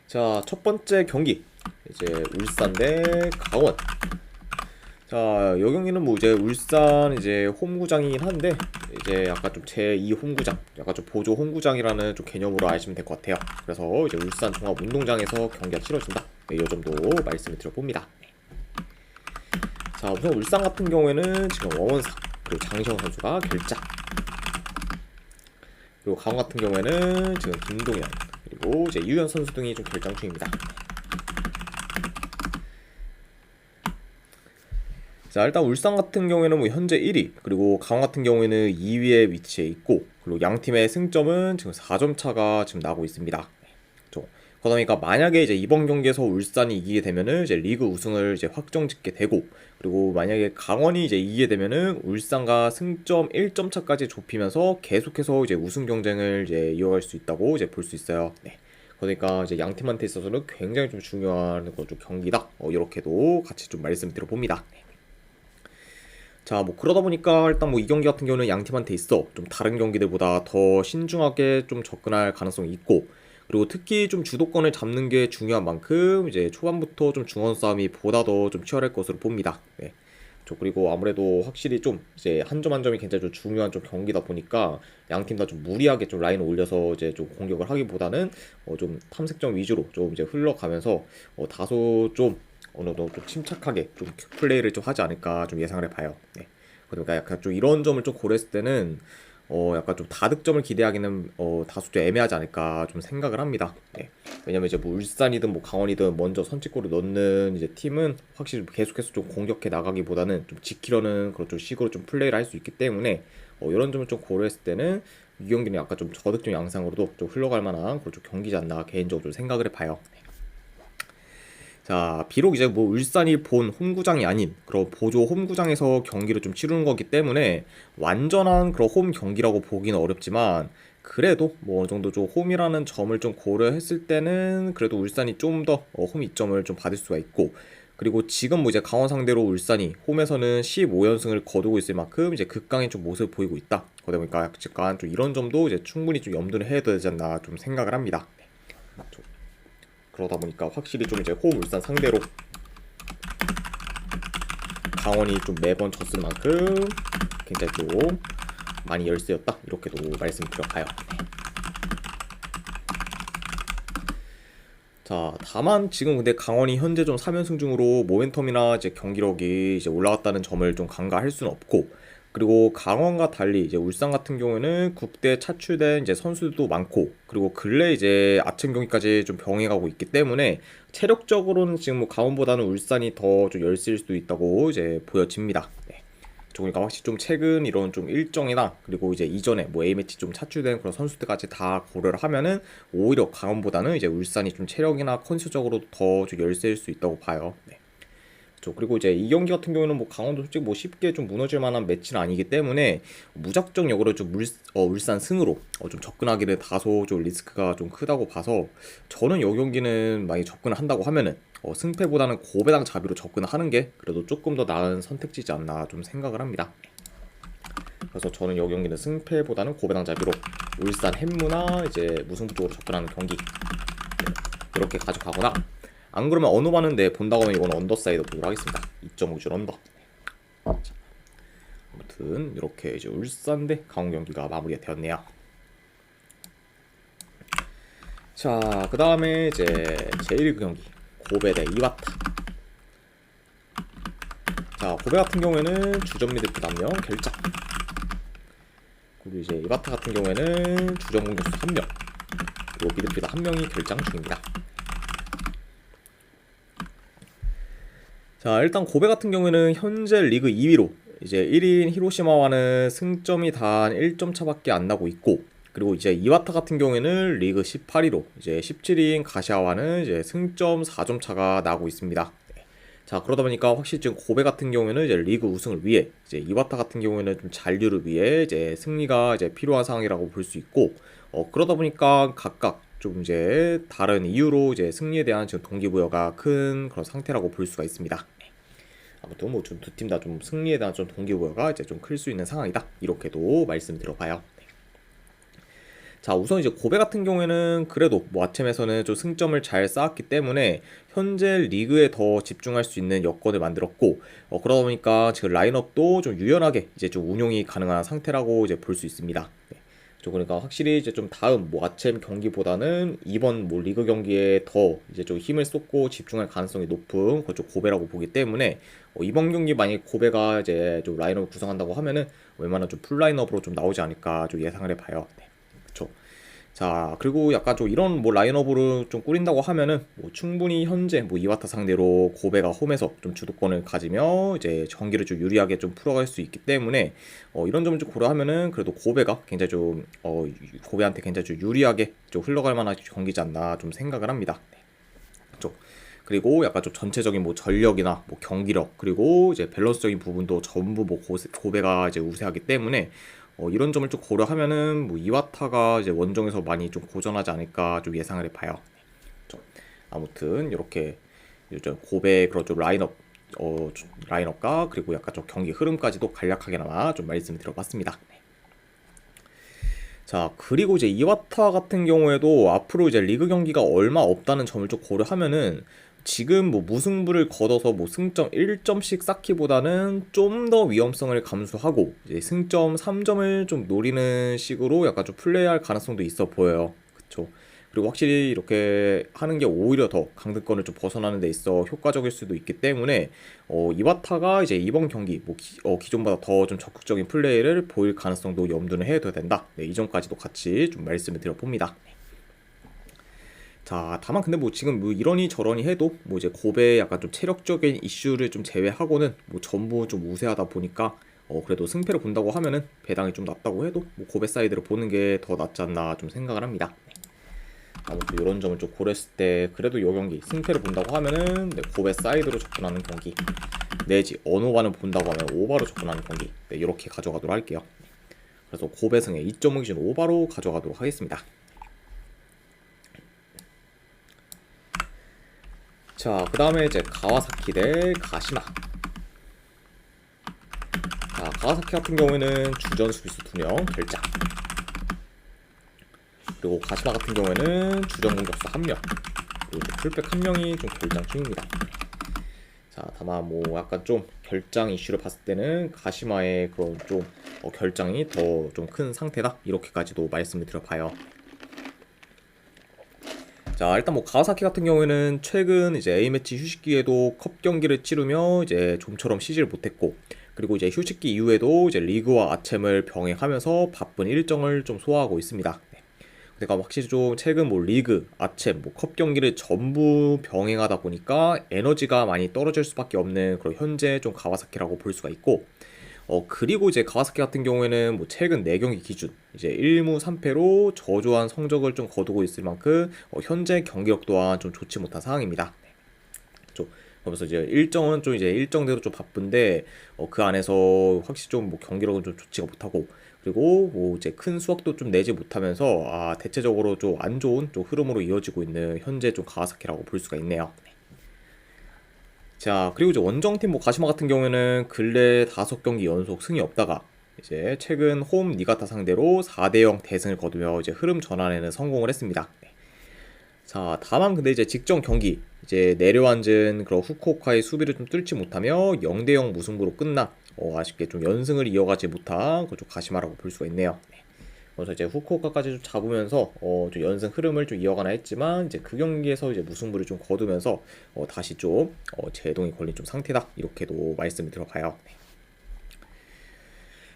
자, 첫 번째 경기 이제 울산 대 강원. 자, 이 경기는 뭐 이제 울산 이제 홈구장이긴 한데 이제 약간 좀 제2 홈구장, 약간 좀 보조 홈구장이라는 좀 개념으로 아시면 될 것 같아요. 그래서 이제 울산 종합운동장에서 경기가 치러진다. 네, 이 정도 말씀을 드려봅니다. 자, 우선 울산 같은 경우에는 지금 원원사 그리고 장시영 선수가 결장, 그리고 강원 같은 경우에는 지금 김동현 그리고 이제 유현 선수 등이 좀 결장 중입니다. 자, 일단 울산 같은 경우에는 뭐 현재 1위, 그리고 강원 같은 경우에는 2위에 위치해 있고, 그리고 양 팀의 승점은 지금 4점 차가 지금 나고 있습니다. 그러다 보니까 만약에 이제 이번 경기에서 울산이 이기게 되면은 이제 리그 우승을 이제 확정짓게 되고, 그리고 만약에 강원이 이제 이기게 되면은 울산과 승점 1점 차까지 좁히면서 계속해서 이제 우승 경쟁을 이제 이어갈 수 있다고 이제 볼 수 있어요. 네. 그러니까 이제 양 팀한테 있어서는 굉장히 좀 중요한 좀 경기다. 이렇게도 같이 좀 말씀드려 봅니다. 자, 뭐 그러다 보니까 일단 뭐 이 경기 같은 경우는 양 팀한테 있어 좀 다른 경기들보다 더 신중하게 좀 접근할 가능성이 있고, 그리고 특히 좀 주도권을 잡는 게 중요한 만큼 이제 초반부터 좀 중원 싸움이 보다 더 좀 치열할 것으로 봅니다. 네. 그리고 아무래도 확실히 좀 이제 한 점 한 점이 굉장히 좀 중요한 좀 경기다 보니까 양 팀 다 좀 무리하게 좀 라인을 올려서 이제 좀 공격을 하기보다는 좀 탐색점 위주로 좀 이제 흘러가면서 다소 좀 어느 정도 좀 침착하게 좀 플레이를 좀 하지 않을까 좀 예상을 해봐요. 네. 그러니까 약간 좀 이런 점을 좀 고려했을 때는 약간 좀 다득점을 기대하기는 다소 좀 애매하지 않을까 좀 생각을 합니다. 네. 왜냐면 이제 뭐 울산이든 뭐 강원이든 먼저 선취골을 넣는 이제 팀은 확실히 계속해서 좀 공격해 나가기보다는 좀 지키려는 그런 좀 식으로 좀 플레이를 할 수 있기 때문에 이런 점을 좀 고려했을 때는 이 경기는 약간 좀 저득점 양상으로도 좀 흘러갈 만한 그런 좀 경기지 않나 개인적으로 좀 생각을 해봐요. 자, 비록 이제 뭐 울산이 본 홈구장이 아닌 그런 보조 홈구장에서 경기를 좀 치르는 거기 때문에 완전한 그런 홈 경기라고 보기는 어렵지만, 그래도 뭐 어느 정도 좀 홈이라는 점을 좀 고려했을 때는 그래도 울산이 좀 더 홈 이점을 좀 받을 수가 있고, 그리고 지금 뭐 이제 강원 상대로 울산이 홈에서는 15연승을 거두고 있을 만큼 이제 극강의 좀 모습을 보이고 있다. 그러다 보니까 약간 좀 이런 점도 이제 충분히 좀 염두를 해야 되지 않나 좀 생각을 합니다. 그러다 보니까 확실히 좀 이제 홈 울산 상대로 강원이 좀 매번 졌을 만큼 굉장히 좀 많이 열세였다, 이렇게도 말씀드려봐요. 자, 다만 지금 근데 강원이 현재 좀 3연승 중으로 모멘텀이나 이제 경기력이 이제 올라갔다는 점을 좀 간과할 수는 없고, 그리고 강원과 달리 이제 울산 같은 경우에는 국대 차출된 이제 선수들도 많고, 그리고 근래 이제 아침 경기까지 좀 병행하고 있기 때문에 체력적으로는 지금 뭐 강원보다는 울산이 더 좀 열세일 수도 있다고 이제 보여집니다. 네. 그러니까 확실히 좀 최근 이런 좀 일정이나 그리고 이제 이전에 뭐 A매치 좀 차출된 그런 선수들까지 다 고려를 하면은 오히려 강원보다는 이제 울산이 좀 체력이나 컨디션적으로 더 좀 열세일 수 있다고 봐요. 네. 그리고 이제 이 경기 같은 경우는 뭐 강원도 솔직히 뭐 쉽게 좀 무너질 만한 매치는 아니기 때문에 무작정 역으로 좀 울산 승으로 좀 접근하기는 다소 좀 리스크가 좀 크다고 봐서, 저는 이 경기는 많이 접근을 한다고 하면은 승패보다는 고배당 잡이로 접근을 하는 게 그래도 조금 더 나은 선택지지 않나 좀 생각을 합니다. 그래서 저는 이 경기는 승패보다는 고배당 잡이로 울산 햄무나 이제 무승부 쪽으로 접근하는 경기 이렇게 가져가거나, 안 그러면 언어반은 내 본다고 하면 이건 언더사이드 보도록 하겠습니다. 2.5줄 언더. 자, 아무튼 이렇게 이제 울산 대 강원 경기가 마무리가 되었네요. 자, 그 다음에 이제 제1그 경기 고베 대 이와타. 자, 고베 같은 경우에는 주전 미드필드 1명 결장, 그리고 이제 이와타 같은 경우에는 주전 공격수 1명, 그리고 미드필드 1명이 결장 중입니다. 자, 일단 고베 같은 경우에는 현재 리그 2위로 이제 1위인 히로시마와는 승점이 단 1점 차밖에 안 나고 있고, 그리고 이제 이와타 같은 경우에는 리그 18위로 이제 17위인 가시아와는 이제 승점 4점 차가 나고 있습니다. 자, 그러다 보니까 확실히 지금 고베 같은 경우에는 이제 리그 우승을 위해, 이제 이와타 같은 경우에는 좀 잔류를 위해 이제 승리가 이제 필요한 상황이라고 볼 수 있고, 그러다 보니까 각각 좀 이제 다른 이유로 이제 승리에 대한 지금 동기부여가 큰 그런 상태라고 볼 수가 있습니다. 아무튼 뭐 좀 두 팀 다 좀 승리에 대한 좀 동기부여가 이제 좀 클 수 있는 상황이다, 이렇게도 말씀드려봐요. 자, 우선 이제 고베 같은 경우에는 그래도 뭐 아침에서는 좀 승점을 잘 쌓았기 때문에 현재 리그에 더 집중할 수 있는 여건을 만들었고, 그러다 보니까 지금 라인업도 좀 유연하게 이제 좀 운용이 가능한 상태라고 이제 볼 수 있습니다. 네. 그러니까 확실히 이제 좀 다음 뭐 아침 경기보다는 이번 뭐 리그 경기에 더 이제 좀 힘을 쏟고 집중할 가능성이 높은 그쪽 고베라고 보기 때문에, 이번 경기 만약 고베가 이제 좀 라인업을 구성한다고 하면은 웬만한 좀 풀 라인업으로 좀 나오지 않을까 좀 예상을 해봐요. 네. 그쵸. 자, 그리고 약간 좀 이런 뭐 라인업으로 좀 꾸린다고 하면은 뭐 충분히 현재 뭐 이와타 상대로 고베가 홈에서 좀 주도권을 가지며 이제 경기를 좀 유리하게 좀 풀어갈 수 있기 때문에, 이런 점을 좀 고려하면은 그래도 고베가 굉장히 좀 고베한테 굉장히 좀 유리하게 좀 흘러갈 만한 경기지 않나 좀 생각을 합니다. 네. 그렇죠. 그리고 약간 좀 전체적인 뭐 전력이나 뭐 경기력, 그리고 이제 밸런스적인 부분도 전부 뭐 고베가 이제 우세하기 때문에, 이런 점을 좀 고려하면은 뭐 이와타가 이제 원정에서 많이 좀 고전하지 않을까 좀 예상을 해봐요. 좀 아무튼 이렇게 좀 고베 그런 좀 라인업과 그리고 약간 좀 경기 흐름까지도 간략하게나마 좀 말씀을 드려봤습니다. 자, 그리고 이제 이와타 같은 경우에도 앞으로 이제 리그 경기가 얼마 없다는 점을 좀 고려하면은, 지금 뭐 무승부를 거둬서 뭐 승점 1점씩 쌓기보다는 좀 더 위험성을 감수하고 이제 승점 3점을 좀 노리는 식으로 약간 좀 플레이할 가능성도 있어 보여요. 그쵸? 그리고 확실히 이렇게 하는 게 오히려 더 강등권을 좀 벗어나는 데 있어 효과적일 수도 있기 때문에, 이바타가 이제 이번 경기 뭐 기존보다 더 좀 적극적인 플레이를 보일 가능성도 염두는 해둬야 된다. 네, 이 점까지도 같이 좀 말씀을 드려봅니다. 자, 다만 근데 뭐 지금 뭐 이러니 저러니 해도 뭐 이제 고베 약간 좀 체력적인 이슈를 좀 제외하고는 뭐 전부 좀 우세하다 보니까, 그래도 승패를 본다고 하면은 배당이 좀 낮다고 해도 뭐 고베 사이드를 보는 게 더 낫지 않나 좀 생각을 합니다. 아무튼 이런 점을 좀 고려했을 때 그래도 이 경기 승패를 본다고 하면은, 네, 고베 사이드로 접근하는 경기 내지 언오바는 본다고 하면 오바로 접근하는 경기, 네, 이렇게 가져가도록 할게요. 그래서 고베 승에 2.5 기준 오바로 가져가도록 하겠습니다. 자, 그 다음에 이제 가와사키 대 가시마. 자, 가와사키 같은 경우에는 주전 수비수 2명 결장, 그리고 가시마 같은 경우에는 주전 공격수 1명, 그리고 풀백 1명이 좀 결장 중입니다. 자, 다만 뭐 약간 좀 결장 이슈를 봤을 때는 가시마의 그런 좀 결장이 더 좀 큰 상태다, 이렇게까지도 말씀을 드려봐요. 자, 일단 뭐 가와사키 같은 경우에는 최근 이제 A매치 휴식기에도 컵 경기를 치르며 이제 좀처럼 쉬지를 못했고, 그리고 이제 휴식기 이후에도 이제 리그와 아챔을 병행하면서 바쁜 일정을 좀 소화하고 있습니다. 네. 그러니까 확실히 좀 최근 뭐 리그, 아챔, 뭐 컵 경기를 전부 병행하다 보니까 에너지가 많이 떨어질 수밖에 없는 그런 현재 좀 가와사키라고 볼 수가 있고, 그리고 이제 가와사키 같은 경우에는 뭐 최근 4경기 기준 이제 1무 3패로 저조한 성적을 좀 거두고 있을 만큼, 현재 경기력 또한 좀 좋지 못한 상황입니다. 좀 그러면서 이제 일정은 좀 이제 일정대로 좀 바쁜데, 그 안에서 확실히 좀 뭐 경기력은 좀 좋지가 못하고, 그리고 뭐 이제 큰 수확도 좀 내지 못하면서, 대체적으로 좀 안 좋은 좀 흐름으로 이어지고 있는 현재 좀 가와사키라고 볼 수가 있네요. 자, 그리고 이제 원정팀 뭐 가시마 같은 경우에는 근래 5경기 연속 승이 없다가 이제 최근 홈 니가타 상대로 4대0 대승을 거두며 이제 흐름 전환에는 성공을 했습니다. 네. 자, 다만 근데 이제 직전 경기 이제 내려앉은 그런 후쿠오카의 수비를 좀 뚫지 못하며 0대0 무승부로 끝나, 아쉽게 좀 연승을 이어가지 못한 그쪽 가시마라고 볼 수가 있네요. 네. 그래서 이제 후쿠오카까지 좀 잡으면서 좀 연승 흐름을 좀 이어가나 했지만, 이제 그 경기에서 이제 무승부를 좀 거두면서 다시 좀 제동이 걸린 좀 상태다, 이렇게도 말씀을 들어봐요. 네.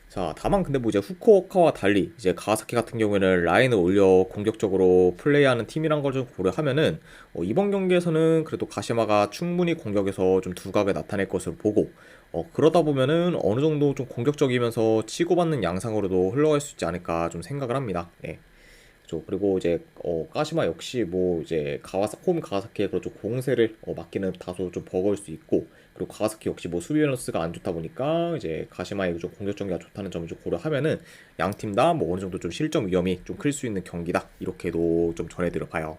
자, 다만 근데 뭐 이제 후쿠오카와 달리 이제 가와사키 같은 경우에는 라인을 올려 공격적으로 플레이하는 팀이란 걸 좀 고려하면은, 이번 경기에서는 그래도 가시마가 충분히 공격에서 좀 두각을 나타낼 것으로 보고, 그러다 보면은 어느 정도 좀 공격적이면서 치고받는 양상으로도 흘러갈 수 있지 않을까 좀 생각을 합니다. 네. 그리고 이제 가시마 역시 뭐 이제 홈 가와사키의 그런 좀 공세를 막기는 다소 좀 버거울 수 있고, 그리고 가와사키 역시 뭐 수비 밸런스가 안 좋다 보니까 이제 가시마의 좀 공격 전개가 좋다는 점을 좀 고려하면은 양 팀 다 뭐 어느 정도 좀 실점 위험이 좀 클 수 있는 경기다, 이렇게도 좀 전해드려 봐요.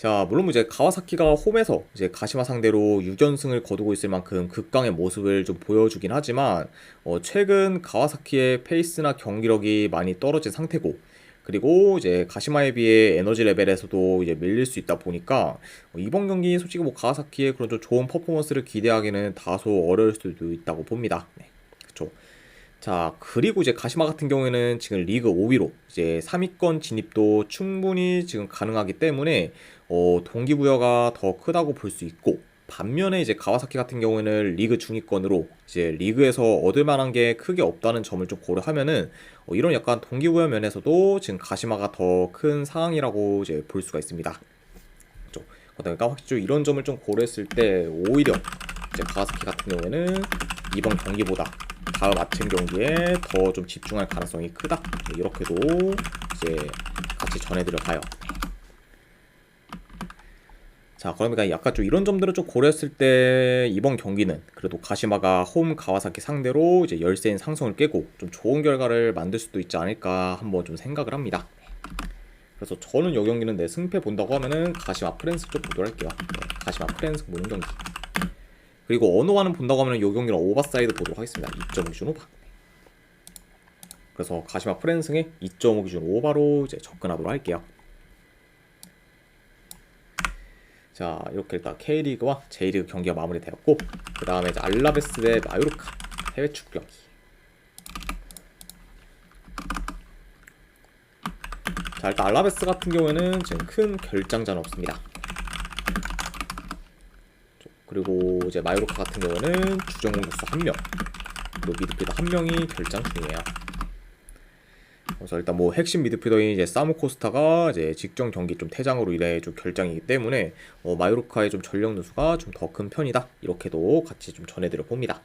자, 물론 이제 가와사키가 홈에서 이제 가시마 상대로 6연승을 거두고 있을 만큼 극강의 모습을 좀 보여주긴 하지만 최근 가와사키의 페이스나 경기력이 많이 떨어진 상태고, 그리고 이제 가시마에 비해 에너지 레벨에서도 이제 밀릴 수 있다 보니까 이번 경기 솔직히 뭐 가와사키의 그런 좀 좋은 퍼포먼스를 기대하기는 다소 어려울 수도 있다고 봅니다. 네, 그렇죠. 자, 그리고 이제 가시마 같은 경우에는 지금 리그 5위로 이제 3위권 진입도 충분히 지금 가능하기 때문에 동기부여가 더 크다고 볼 수 있고, 반면에 이제 가와사키 같은 경우에는 리그 중위권으로 이제 리그에서 얻을 만한 게 크게 없다는 점을 좀 고려하면은 이런 약간 동기부여 면에서도 지금 가시마가 더 큰 상황이라고 이제 볼 수가 있습니다. 그렇죠? 그러니까 확실히 좀 이런 점을 좀 고려했을 때 오히려 이제 가와사키 같은 경우에는 이번 경기보다 다음 아침 경기에 더 좀 집중할 가능성이 크다. 이렇게도 이제 같이 전해드려 봐요. 자, 그러니까 약간 좀 이런 점들을 좀 고려했을 때 이번 경기는 그래도 가시마가 홈 가와사키 상대로 이제 열세인 상승을 깨고 좀 좋은 결과를 만들 수도 있지 않을까 한번 좀 생각을 합니다. 그래서 저는 이 경기는 내 승패 본다고 하면은 가시마 프랜스 쪽 보도록 할게요. 네, 가시마 프랜스 보는 경기. 그리고 언어와는 본다고 하면 이 경기는 오버사이드 보도록 하겠습니다. 2.5 기준 오바. 그래서 가시마 프랜승에 2.5 기준 오바로 이제 접근하도록 할게요. 자, 이렇게 일단 K리그와 J리그 경기가 마무리되었고, 그 다음에 이제 알라베스 대 마요르카 해외 축구 경기. 자, 일단 알라베스 같은 경우에는 지금 큰 결장자는 없습니다. 그리고 이제 마요르카 같은 경우는 주전 공격수 1명, 그리고 미드필더 1명이 결장 중이에요. 그래서 일단 뭐 핵심 미드필더인 이제 사무 코스타가 이제 직전 경기 좀 퇴장으로 인해 좀 결장이기 때문에 마요르카의 좀 전력 누수가 좀 더 큰 편이다. 이렇게도 같이 좀 전해드려 봅니다.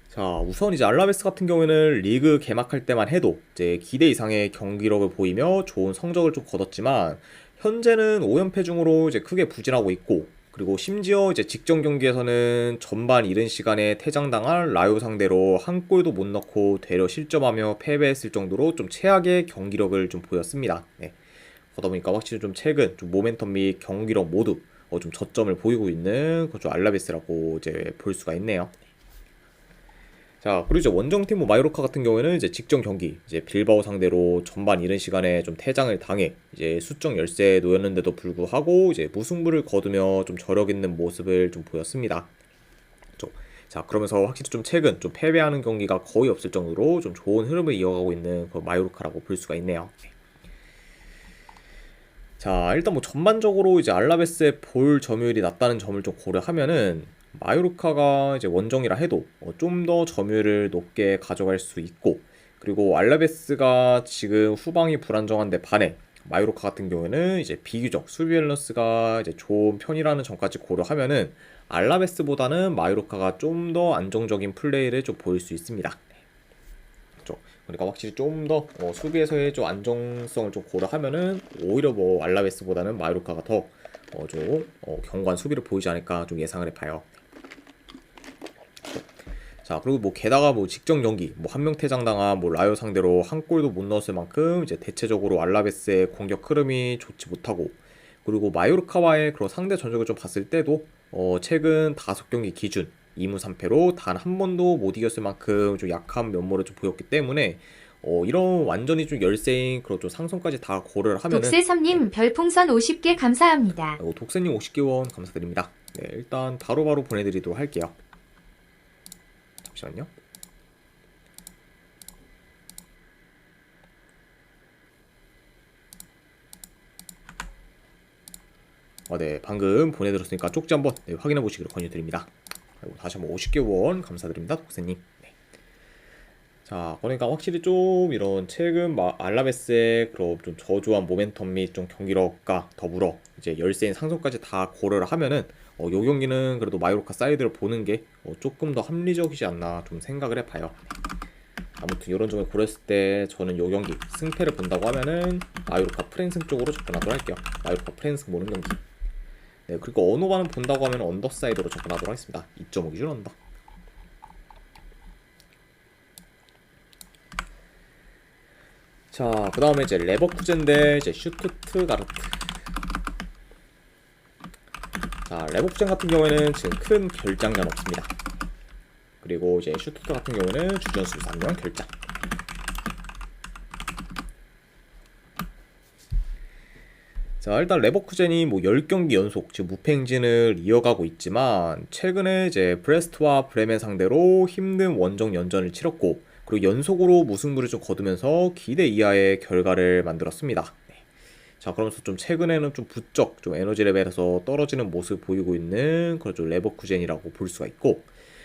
자, 우선 이제 알라베스 같은 경우에는 리그 개막할 때만 해도 이제 기대 이상의 경기력을 보이며 좋은 성적을 좀 거뒀지만 현재는 5연패 중으로 이제 크게 부진하고 있고, 그리고 심지어 이제 직전 경기에서는 전반 이른 시간에 퇴장당한 라요 상대로 한 골도 못 넣고 되려 실점하며 패배했을 정도로 좀 최악의 경기력을 좀 보였습니다. 네. 그러다 보니까 확실히 좀 최근 좀 모멘텀 및 경기력 모두 좀 저점을 보이고 있는 그좀 알라베스라고 이제 볼 수가 있네요. 자, 그리고 이제 원정팀 마요르카 같은 경우에는 이제 직전 경기 이제 빌바오 상대로 전반 이른 시간에 좀 퇴장을 당해 이제 수적 열세에 놓였는데도 불구하고 이제 무승부를 거두며 좀 저력 있는 모습을 좀 보였습니다. 그렇죠? 자, 그러면서 확실히 좀 최근 좀 패배하는 경기가 거의 없을 정도로 좀 좋은 흐름을 이어가고 있는 그 마요르카라고 볼 수가 있네요. 자, 일단 뭐 전반적으로 이제 알라베스의 볼 점유율이 낮다는 점을 좀 고려하면은 마요르카가 이제 원정이라 해도 좀 더 점유율을 높게 가져갈 수 있고, 그리고 알라베스가 지금 후방이 불안정한데 반해 마요르카 같은 경우에는 이제 비교적 수비 밸런스가 이제 좋은 편이라는 점까지 고려하면은 알라베스보다는 마요르카가 좀 더 안정적인 플레이를 좀 보일 수 있습니다. 그렇죠? 그러니까 확실히 좀 더 수비에서의 좀 안정성을 좀 고려하면은 오히려 뭐 알라베스보다는 마요르카가 더 좀 견고한 수비를 보이지 않을까 좀 예상을 해봐요. 자, 그리고 뭐 게다가 뭐 직전 경기 뭐 한 명 퇴장당한 뭐 라요 상대로 한 골도 못 넣었을 만큼 이제 대체적으로 알라베스의 공격 흐름이 좋지 못하고, 그리고 마요르카와의 그런 상대 전적을 좀 봤을 때도 최근 5경기 기준 2무 3패로 단 한 번도 못 이겼을 만큼 좀 약한 면모를 좀 보였기 때문에 이런 완전히 좀 열세인 그런 좀 상승까지 다 고려를 하면은 독세섬님 별풍선 50개 감사합니다. 독세님 50개 원 감사드립니다. 네, 일단 바로바로 보내드리도록 할게요. 잠시만요. 네, 방금 보내드렸으니까 쪽지 한번 확인해 보시기를 권유드립니다. 그리고 다시 한번 50개 원 감사드립니다, 독세님. 네. 자, 그러니까 확실히 좀 이런 최근 알라베스의 그런 좀 저조한 모멘텀 및 좀 경기력과 더불어 이제 열세인 상승까지 다 고려를 하면은 요 경기는 그래도 마요르카 사이드를 보는 게 조금 더 합리적이지 않나 좀 생각을 해봐요. 아무튼 이런 점을 고렸을 때 저는 요 경기 승패를 본다고 하면은 마요르카 프랜승 쪽으로 접근하도록 할게요. 마요르카 프랜승 보는 경기. 네, 그리고 언어반은 본다고 하면 언더 사이드로 접근하도록 하겠습니다. 2.5 기준 언더. 자, 그 다음에 이제 레버쿠젠 대 이제 슈투트가르트. 자, 레버쿠젠 같은 경우에는 지금 큰 결장자는 없습니다. 그리고 이제 슈투트 같은 경우는 주전 수비수 1명 결장. 자, 일단 레버쿠젠이 뭐 10경기 연속 지금 무패 행진을 이어가고 있지만 최근에 이제 브레스트와 브레멘 상대로 힘든 원정 연전을 치렀고 그리고 연속으로 무승부를 좀 거두면서 기대 이하의 결과를 만들었습니다. 네. 자, 그러면서 좀 최근에는 좀 부쩍 좀 에너지 레벨에서 떨어지는 모습을 보이고 있는 그런 좀 레버쿠젠이라고 볼 수가 있고,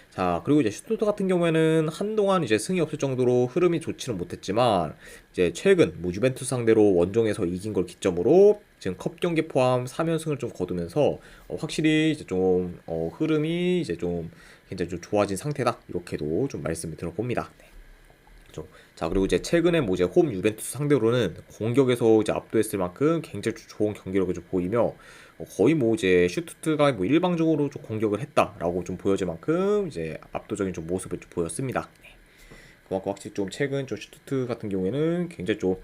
자, 그리고 이제 슈투트 같은 경우에는 한동안 이제 승이 없을 정도로 흐름이 좋지는 못했지만 이제 최근 뭐 유벤투스 상대로 원정에서 이긴 걸 기점으로 지금 컵 경기 포함 3연승을 좀 거두면서 확실히 이제 좀 흐름이 이제 좀 굉장히 좀 좋아진 상태다 이렇게도 좀 말씀을 드려봅니다. 네. 자, 그리고 이제 최근에 뭐 이제 홈 유벤투스 상대로는 공격에서 이제 압도했을 만큼 굉장히 좋은 경기력을 좀 보이며 거의 뭐 이제 슈투트가 뭐 일방적으로 좀 공격을 했다라고 좀 보여질 만큼 이제 압도적인 좀 모습을 좀 보였습니다. 네. 그만큼 확실히 좀 최근 좀 슈투트 같은 경우에는 굉장히 좀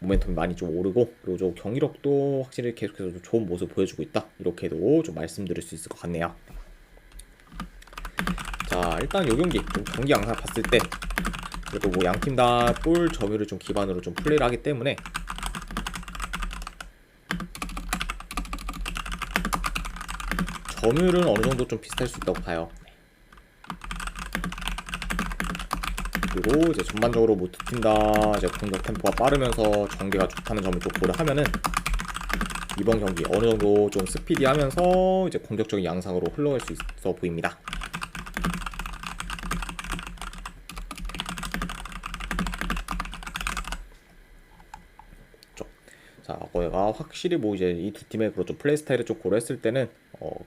모멘텀이 많이 좀 오르고 그리고 좀 경기력도 확실히 계속해서 좀 좋은 모습을 보여주고 있다 이렇게도 좀 말씀드릴 수 있을 것 같네요. 자, 일단 요 경기 좀 경기 양상 봤을 때 그래도 뭐 양팀 다 볼 점유를 좀 기반으로 좀 플레이를 하기 때문에 점유율은 어느 정도 좀 비슷할 수 있다고 봐요. 그리고 이제 전반적으로 뭐 두 팀 다 이제 공격 템포가 빠르면서 전개가 좋다는 점을 좀 고려하면은 이번 경기 어느 정도 좀 스피디하면서 이제 공격적인 양상으로 흘러갈 수 있어 보입니다. 자, 거기가 확실히 뭐 이제 이 두 팀의 그런 좀 플레이 스타일을 좀 고려했을 때는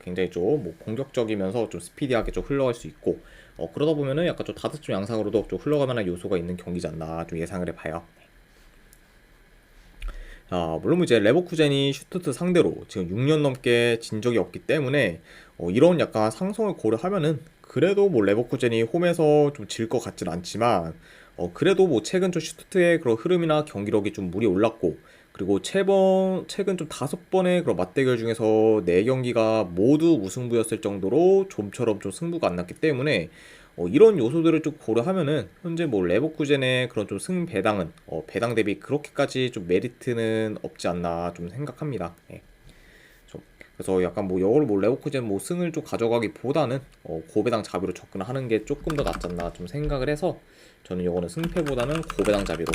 굉장히 좀 뭐 공격적이면서 좀 스피디하게 좀 흘러갈 수 있고 그러다 보면은 약간 좀 다득점 양상으로도 좀 흘러갈 만한 요소가 있는 경기지 않나 좀 예상을 해봐요. 자, 물론 이제 레버쿠젠이 슈투트 상대로 지금 6년 넘게 진 적이 없기 때문에 이런 약간 상성을 고려하면은 그래도 뭐 레버쿠젠이 홈에서 좀 질 것 같진 않지만 그래도 뭐 최근 좀 슈투트의 그런 흐름이나 경기력이 좀 물이 올랐고 그리고 최근 좀 5번의 그런 맞대결 중에서 4경기가 모두 무승부였을 정도로 좀처럼 좀 승부가 안 났기 때문에 이런 요소들을 좀 고려하면은 현재 뭐 레버쿠젠의 그런 좀 승 배당은 배당 대비 그렇게까지 좀 메리트는 없지 않나 좀 생각합니다. 예. 그래서 약간 뭐 이걸 뭐 레버쿠젠 뭐 승을 좀 가져가기보다는 고배당 자비로 접근하는 게 조금 더 낫지 않나 좀 생각을 해서 저는 이거는 승패보다는 고배당 자비로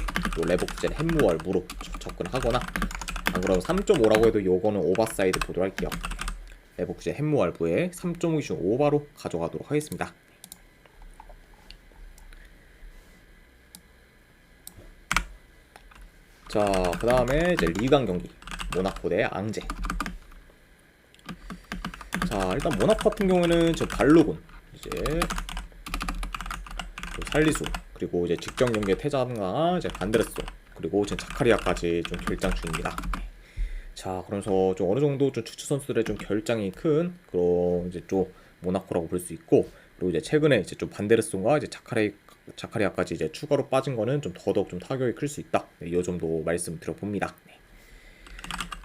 레버쿠젠 햄무얼무로 접근하거나 안 그러면 3.5라고 해도 이거는 오버사이드 보도록 할게요. 레버쿠젠 햄무얼무에 3.5 기준 오버로 가져가도록 하겠습니다. 자, 그 다음에 이제 리강 경기 모나코 대 앙제. 자, 일단 모나코 같은 경우에는 저 발로군 이제 살리수 그리고 이제 직전 경기의 태자가 이제 반데르소 그리고 지금 자카리아까지 좀 결장 중입니다. 자, 그러면서 좀 어느 정도 좀 추천 선수들의 좀 결장이 큰 그런 이제 좀 모나코라고 볼 수 있고 그리고 이제 최근에 이제 좀 반데르송과 이제 자카리아까지 이제 추가로 빠진 거는 좀 더더욱 좀 타격이 클 수 있다. 네, 이 정도 말씀드려봅니다.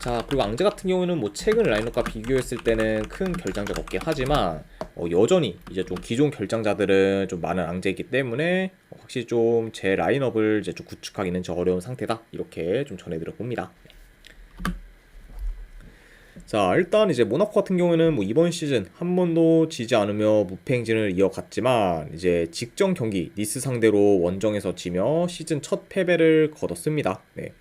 자, 그리고 앙제 같은 경우는 뭐 최근 라인업과 비교했을 때는 큰 결장자가 없긴 하지만 여전히 이제 좀 기존 결장자들은 좀 많은 앙제이기 때문에 확실히 좀 제 라인업을 이제 좀 구축하기는 좀 어려운 상태다 이렇게 좀 전해드려 봅니다. 자, 일단 이제 모나코 같은 경우에는 뭐 이번 시즌 한 번도 지지 않으며 무패 행진을 이어갔지만 이제 직전 경기 니스 상대로 원정에서 지며 시즌 첫 패배를 거뒀습니다. 네.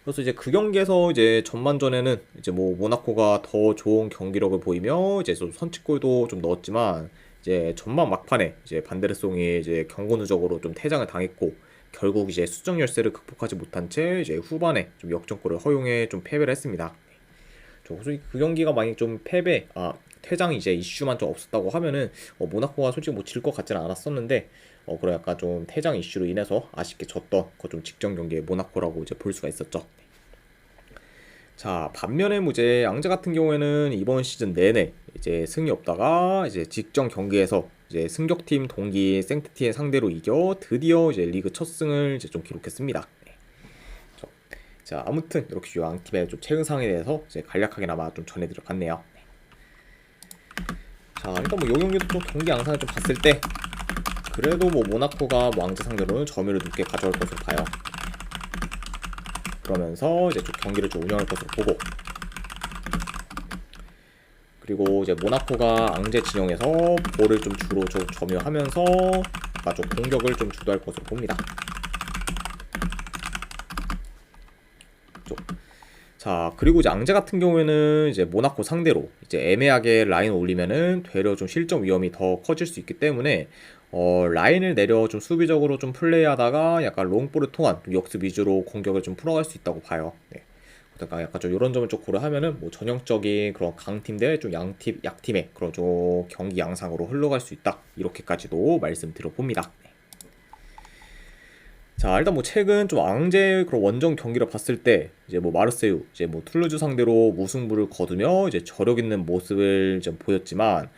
그래서 이제 그 경기에서 이제 전반전에는 이제 뭐 모나코가 더 좋은 경기력을 보이며 이제 좀 선취골도 좀 넣었지만 이제 전반 막판에 이제 반데르송이 이제 경고 누적으로 좀 퇴장을 당했고 결국 이제 수적 열세를 극복하지 못한 채 이제 후반에 좀 역전골을 허용해 좀 패배를 했습니다. 솔직히 그 경기가 만약 좀 퇴장 이제 이슈만 좀 없었다고 하면은 모나코가 솔직히 뭐 질 것 같지는 않았었는데 그런 약간 좀 퇴장 이슈로 인해서 아쉽게 졌던 그 좀 직전 경기의 모나코라고 이제 볼 수가 있었죠. 자, 반면에 뭐 이제 앙제 같은 경우에는 이번 시즌 내내 이제 승이 없다가 이제 직전 경기에서 이제 승격팀 동기 생트티의 상대로 이겨 드디어 이제 리그 첫 승을 이제 좀 기록했습니다. 자, 아무튼 이렇게 양팀의 좀 최근 상황에 대해서 이제 간략하게나마 좀 전해드려 봤네요. 자, 일단 뭐 요 경기도 좀 경기 양상을 좀 봤을 때 그래도 뭐 모나코가 뭐 앙제 상대로는 점유율을 높게 가져올 것으로 봐요. 그러면서 이제 좀 경기를 좀 운영할 것으로 보고, 그리고 이제 모나코가 앙제 진영에서 볼을 좀 주로 좀 점유하면서 좀 공격을 좀 주도할 것으로 봅니다. 자, 그리고 이제 앙제 같은 경우에는 이제 모나코 상대로 이제 애매하게 라인 올리면은 되려 좀 실점 위험이 더 커질 수 있기 때문에 라인을 내려 좀 수비적으로 좀 플레이하다가 약간 롱볼을 통한 역습 위주로 공격을 좀 풀어갈 수 있다고 봐요. 네. 그러니까 약간 좀 이런 점을 좀 고려하면은 뭐 전형적인 그런 강팀 대 좀 양팀 약팀의 그런 좀 경기 양상으로 흘러갈 수 있다. 이렇게까지도 말씀드려 봅니다. 자, 일단 뭐 최근 좀 앙제 그런 원정 경기를 봤을 때 이제 뭐 마르세유, 이제 뭐 툴루즈 상대로 무승부를 거두며 이제 저력 있는 모습을 좀 보였지만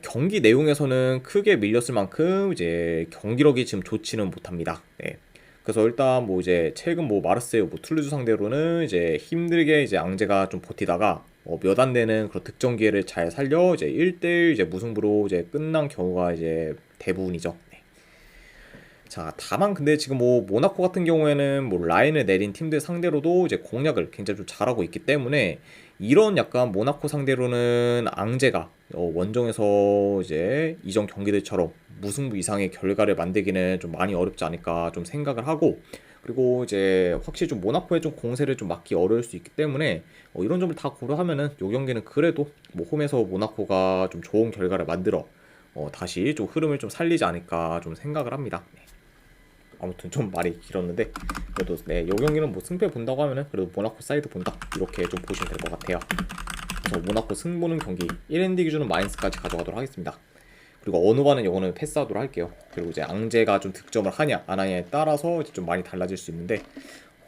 경기 내용에서는 크게 밀렸을 만큼 이제 경기력이 지금 좋지는 못합니다. 네. 그래서 일단 뭐 이제 최근 뭐 마르세유, 뭐 툴루즈 상대로는 이제 힘들게 이제 앙제가 좀 버티다가 몇 안 되는 그런 득점 기회를 잘 살려 이제 1대1 이제 무승부로 이제 끝난 경우가 이제 대부분이죠. 자, 다만 근데 지금 뭐 모나코 같은 경우에는 뭐 라인을 내린 팀들 상대로도 이제 공략을 굉장히 좀 잘하고 있기 때문에 이런 약간 모나코 상대로는 앙제가 원정에서 이제 이전 경기들처럼 무승부 이상의 결과를 만들기는 좀 많이 어렵지 않을까 좀 생각을 하고, 그리고 이제 확실히 좀 모나코의 좀 공세를 좀 막기 어려울 수 있기 때문에 이런 점을 다 고려하면은 이 경기는 그래도 뭐 홈에서 모나코가 좀 좋은 결과를 만들어 다시 좀 흐름을 좀 살리지 않을까 좀 생각을 합니다. 아무튼 좀 말이 길었는데 그래도 네, 이 경기는 뭐 승패 본다고 하면은 그래도 모나코 사이드 본다 이렇게 좀 보시면 될 것 같아요. 그래서 모나코 승 보는 경기 1엔드 기준은 마이너스까지 가져가도록 하겠습니다. 그리고 어느 반은 이거는 패스하도록 할게요. 그리고 이제 앙제가 좀 득점을 하냐 안 하냐에 따라서 이제 좀 많이 달라질 수 있는데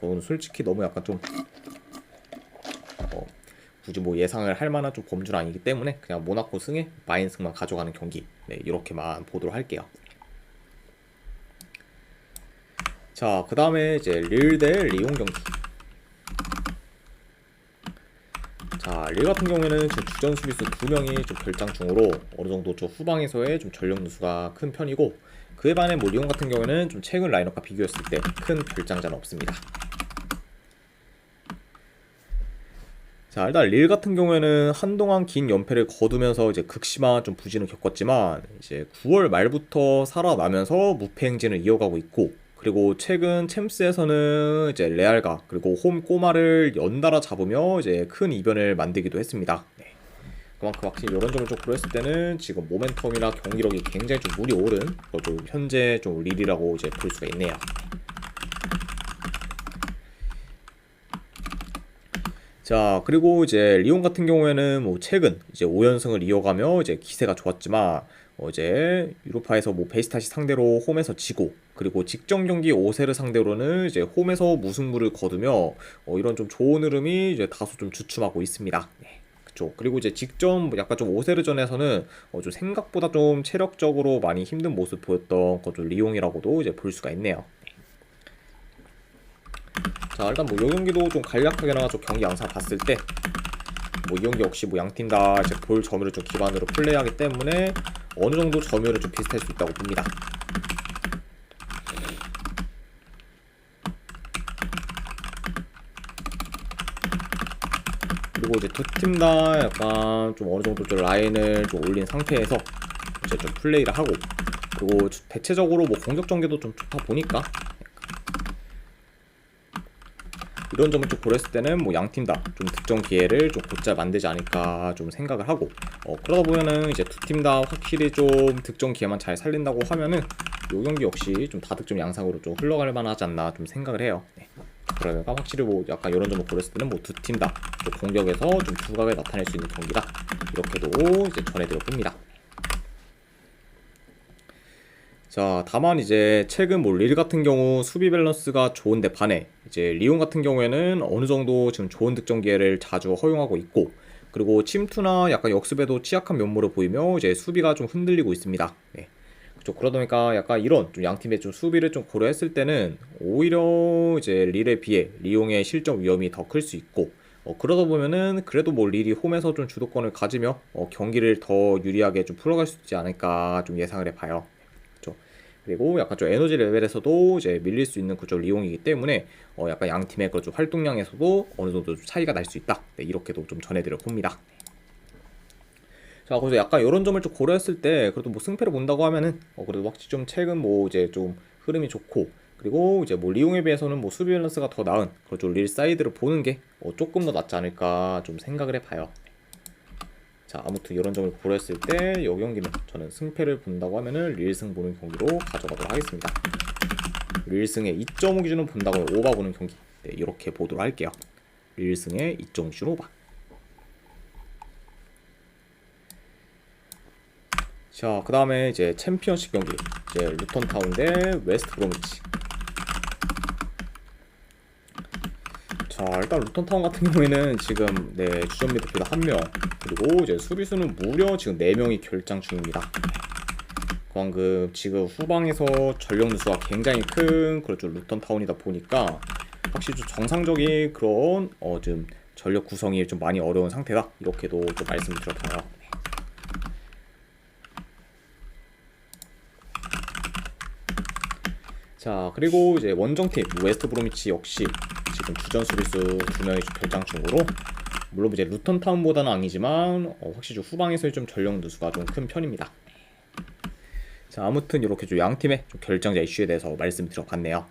오늘 솔직히 너무 약간 좀 굳이 뭐 예상을 할 만한 좀 범주는 아니기 때문에 그냥 모나코 승에 마이너스만 가져가는 경기, 네, 이렇게만 보도록 할게요. 자, 그 다음에 이제 릴 대 리옹 경기. 자, 릴 같은 경우에는 지금 주전 수비수 2명이 좀 결장 중으로 어느 정도 좀 후방에서의 좀 전력 누수가 큰 편이고, 그에 반해 뭐 리옹 같은 경우에는 좀 최근 라인업과 비교했을 때 큰 결장자는 없습니다. 자, 일단 릴 같은 경우에는 한동안 긴 연패를 거두면서 이제 극심한 좀 부진을 겪었지만 이제 9월 말부터 살아나면서 무패 행진을 이어가고 있고, 그리고 최근 챔스에서는 이제 레알과 그리고 홈 꼬마를 연달아 잡으며 이제 큰 이변을 만들기도 했습니다. 네. 그만큼 확실히 이런 점을 좀 고려했을 때는 지금 모멘텀이나 경기력이 굉장히 좀 물이 오른 좀 현재 좀 릴이라고 이제 볼 수가 있네요. 자, 그리고 이제 리옹 같은 경우에는 뭐 최근 이제 5연승을 이어가며 이제 기세가 좋았지만 이제 유로파에서 뭐 베시타시 상대로 홈에서 지고, 그리고 직전 경기 오세르 상대로는 이제 홈에서 무승부를 거두며 이런 좀 좋은 흐름이 이제 다소 좀 주춤하고 있습니다. 네, 그쵸. 그리고 이제 직전 약간 좀 오세르전에서는 좀 생각보다 좀 체력적으로 많이 힘든 모습 보였던 좀 리옹이라고도 이제 볼 수가 있네요. 자, 일단 뭐 이 경기도 좀 간략하게나 좀 경기 양상 봤을 때 뭐 이 경기 역시 뭐 양팀 다 이제 볼 점유를 좀 기반으로 플레이하기 때문에 어느 정도 점유율은 좀 비슷할 수 있다고 봅니다. 그리고 이제 두 팀 다 약간 좀 어느 정도 좀 라인을 좀 올린 상태에서 이제 좀 플레이를 하고, 그리고 대체적으로 뭐 공격 전개도 좀 좋다 보니까 이런 점을 좀 고려했을 때는 뭐 양팀 다 좀 득점 기회를 좀 곧잘 만들지 않을까 좀 생각을 하고, 그러다 보면은 이제 두 팀 다 확실히 좀 득점 기회만 잘 살린다고 하면은 요 경기 역시 좀 다득점 양상으로 좀 흘러갈 만하지 않나 좀 생각을 해요. 네. 그러니까 확실히 뭐 약간 이런 점을 고렸을 때는 뭐 두 팀 다 공격에서 좀 두각을 나타낼 수 있는 경기다 이렇게도 이제 전해드려 봅니다. 자, 다만 이제 최근 뭐 릴 같은 경우 수비 밸런스가 좋은데 반해 이제 리옹 같은 경우에는 어느 정도 지금 좋은 득점 기회를 자주 허용하고 있고, 그리고 침투나 약간 역습에도 취약한 면모를 보이며 이제 수비가 좀 흔들리고 있습니다. 네. 그러다 보니까 약간 이런 좀 양팀의 좀 수비를 좀 고려했을 때는 오히려 이제 릴에 비해 리옹의 실점 위험이 더 클 수 있고 그러다 보면은 그래도 뭐 릴이 홈에서 좀 주도권을 가지며 경기를 더 유리하게 좀 풀어갈 수 있지 않을까 좀 예상을 해봐요. 그렇죠? 그리고 약간 좀 에너지 레벨에서도 이제 밀릴 수 있는 구조 리옹이기 때문에 약간 양 팀의 그 좀 활동량에서도 어느 정도 좀 차이가 날 수 있다. 네, 이렇게도 좀 전해드려 봅니다. 자, 그래서 약간 이런 점을 좀 고려했을 때 그래도 뭐 승패를 본다고 하면은 그래도 확실히 좀 최근 뭐 이제 좀 흐름이 좋고 그리고 이제 뭐 리옹에 비해서는 뭐 수비 밸런스가 더 나은 그렇죠 릴 사이드를 보는 게 조금 더 낫지 않을까 좀 생각을 해봐요. 자, 아무튼 이런 점을 고려했을 때 이 경기는 저는 승패를 본다고 하면은 릴승 보는 경기로 가져가도록 하겠습니다. 릴승의 2.5 기준으로 본다고 하면 오바 보는 경기 네, 이렇게 보도록 할게요. 릴승의 2.5 기준 오바. 자, 그 다음에 이제 챔피언십 경기 이제 루턴타운 대 웨스트 브로미치. 자, 일단 루턴타운 같은 경우에는 지금 네 주전 미드필더 1명 그리고 이제 수비수는 무려 지금 4명이 결장 중입니다. 방금 지금 후방에서 전력 누수가 굉장히 큰 그렇죠 루턴타운이다 보니까 확실히 좀 정상적인 그런 좀 전력 구성이 좀 많이 어려운 상태다 이렇게도 좀 말씀드려봐요. 자, 그리고 이제 원정팀 웨스트 브로미치 역시 지금 주전 수비수 2명이 결장 중으로 물론 이제 루턴타운보다는 아니지만 확실히 좀 후방에서의 좀 전력 누수가 좀 큰 편입니다. 자, 아무튼 이렇게 좀 양 팀의 좀 결정자 이슈에 대해서 말씀드려봤네요.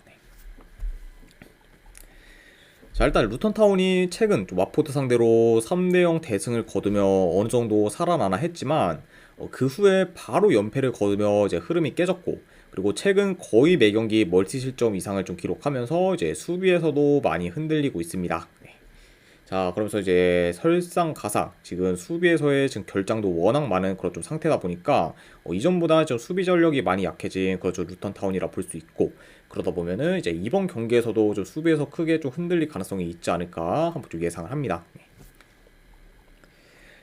자, 일단 루턴타운이 최근 좀 와포드 상대로 3대0 대승을 거두며 어느 정도 살아나나 했지만 그 후에 바로 연패를 거두며 이제 흐름이 깨졌고 그리고 최근 거의 매 경기 멀티 실점 이상을 좀 기록하면서 이제 수비에서도 많이 흔들리고 있습니다. 네. 자, 그러면서 이제 설상가상 지금 수비에서의 지금 결장도 워낙 많은 그런 좀 상태다 보니까 이전보다 좀 수비 전력이 많이 약해진 그런 좀 루턴타운이라 볼 수 있고 그러다 보면은 이제 이번 경기에서도 좀 수비에서 크게 좀 흔들릴 가능성이 있지 않을까 한번 좀 예상을 합니다. 네.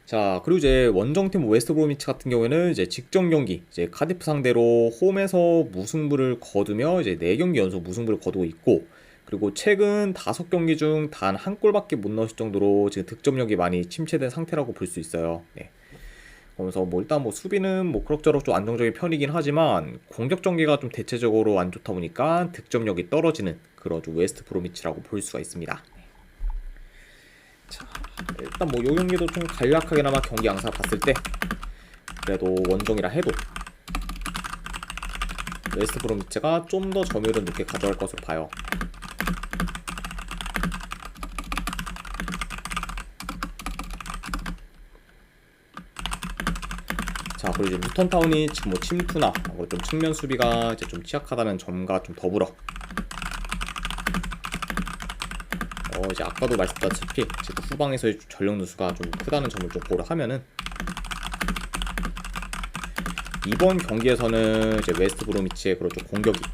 자, 그리고 이제 원정팀 웨스트 브로미치 같은 경우에는 이제 직전 경기 이제 카디프 상대로 홈에서 무승부를 거두며 이제 4경기 연속 무승부를 거두고 있고 그리고 최근 5경기 중 단 한 골밖에 못 넣었을 정도로 지금 득점력이 많이 침체된 상태라고 볼 수 있어요. 네. 그러면서 뭐 일단 뭐 수비는 뭐 그럭저럭 좀 안정적인 편이긴 하지만 공격 전개가 좀 대체적으로 안 좋다 보니까 득점력이 떨어지는 그런 좀 웨스트 브로미치라고 볼 수가 있습니다. 자, 일단 뭐 요 경기도 좀 간략하게나마 경기 양상 봤을 때 그래도 원정이라 해도 웨스트 브로미치가 좀 더 점유율은 높게 가져갈 것으로 봐요. 자, 그리고 이제 루턴타운이 지금 뭐 침투나 좀 측면 수비가 이제 좀 취약하다는 점과 좀 더불어 이제 아까도 말씀드렸다시피 지금 후방에서의 전력 누수가 좀 크다는 점을 좀 고려하면은 이번 경기에서는 이제 웨스트 브로미치의 그런 좀 공격이 좀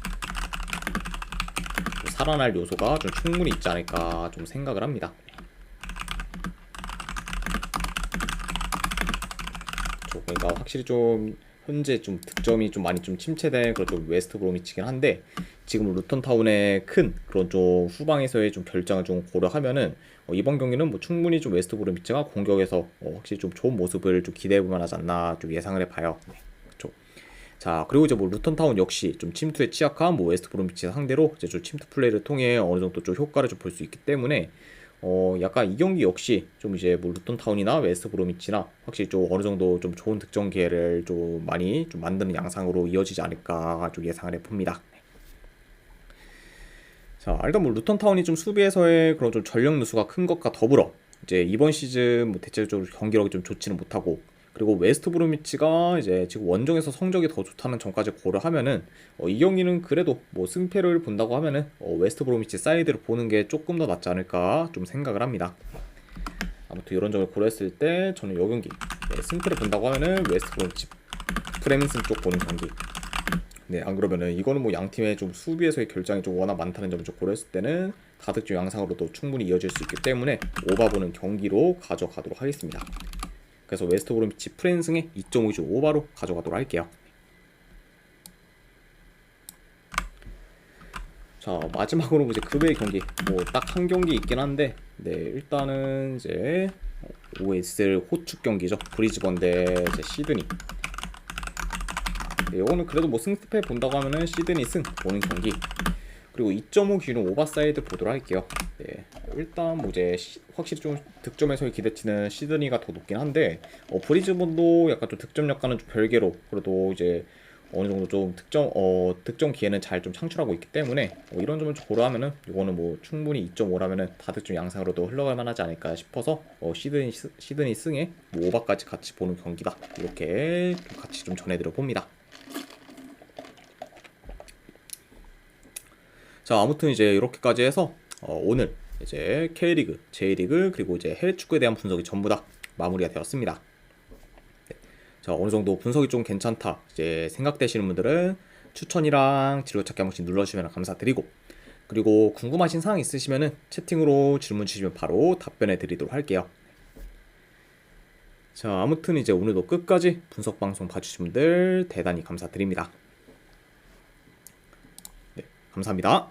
살아날 요소가 좀 충분히 있지 않을까 좀 생각을 합니다. 그러니까 확실히 좀 현재 좀 득점이 좀 많이 좀 침체된 그런 좀 웨스트 브로미치긴 한데 지금 루턴타운의 큰 그런 좀 후방에서의 좀 결장을 좀 고려하면은 이번 경기는 뭐 충분히 좀 웨스트 브로미치가 공격에서 확실히 좀 좋은 모습을 좀 기대해 볼 만하지 않나 좀 예상을 해봐요. 네, 그렇죠. 자, 그리고 이제 뭐 루턴타운 역시 좀 침투에 취약한 뭐 웨스트 브로미치 상대로 이제 좀 침투 플레이를 통해 어느 정도 좀 효과를 좀 볼 수 있기 때문에 약간 이 경기 역시 좀 이제 뭐 루턴타운이나 웨스트 브로미치나 확실히 좀 어느 정도 좀 좋은 득점 기회를 좀 많이 좀 만드는 양상으로 이어지지 않을까 좀 예상을 해봅니다. 자, 일단 뭐 루턴타운이 좀 수비에서의 그런 좀 전력 누수가 큰 것과 더불어 이제 이번 시즌 뭐 대체적으로 경기력이 좀 좋지는 못하고 그리고 웨스트 브로미치가 이제 지금 원정에서 성적이 더 좋다는 점까지 고려하면은 이 경기는 그래도 뭐 승패를 본다고 하면은 웨스트 브로미치 사이드를 보는 게 조금 더 낫지 않을까 좀 생각을 합니다. 아무튼 이런 점을 고려했을 때 저는 이 경기 승패를 본다고 하면은 웨스트 브로미치 프레민슨 쪽 보는 경기. 네, 안 그러면은 이거는 뭐 양 팀의 좀 수비에서의 결장이 좀 워낙 많다는 점을 좀 고려했을 때는 다득점 양상으로도 충분히 이어질 수 있기 때문에 오바 보는 경기로 가져가도록 하겠습니다. 그래서 웨스트 브로미치 프랜승의 2.5주 오바로 가져가도록 할게요. 자, 마지막으로 이제 급의 경기 뭐 딱 한 경기 있긴 한데, 네, 일단은 이제 OSL 호축 경기죠. 브리즈번 대 이제 시드니. 네, 이거는 그래도 뭐 승패 본다고 하면은 시드니 승 보는 경기. 그리고 2.5 기준 오버사이드 보도록 할게요. 네, 일단 뭐 이제 확실히 좀 득점에서의 기대치는 시드니가 더 높긴 한데, 브리즈번도 약간 좀 득점력과는 좀 별개로 그래도 이제 어느 정도 좀 득점 기회는 잘 좀 창출하고 있기 때문에 이런 점을 좀 고려하면은 이거는 뭐 충분히 2.5라면은 다득점 양상으로도 흘러갈 만하지 않을까 싶어서 시드니 승에 뭐 오버까지 같이 보는 경기다, 이렇게 같이 좀 전해드려 봅니다. 자, 아무튼 이제 이렇게까지 해서 오늘 이제 K리그, J리그 그리고 이제 해외 축구에 대한 분석이 전부 다 마무리가 되었습니다. 자, 어느 정도 분석이 좀 괜찮다 이제 생각되시는 분들은 추천이랑 지도찾기 한 번씩 눌러주시면 감사드리고, 그리고 궁금하신 사항 있으시면은 채팅으로 질문 주시면 바로 답변해 드리도록 할게요. 자, 아무튼 이제 오늘도 끝까지 분석 방송 봐주신 분들 대단히 감사드립니다. 네, 감사합니다.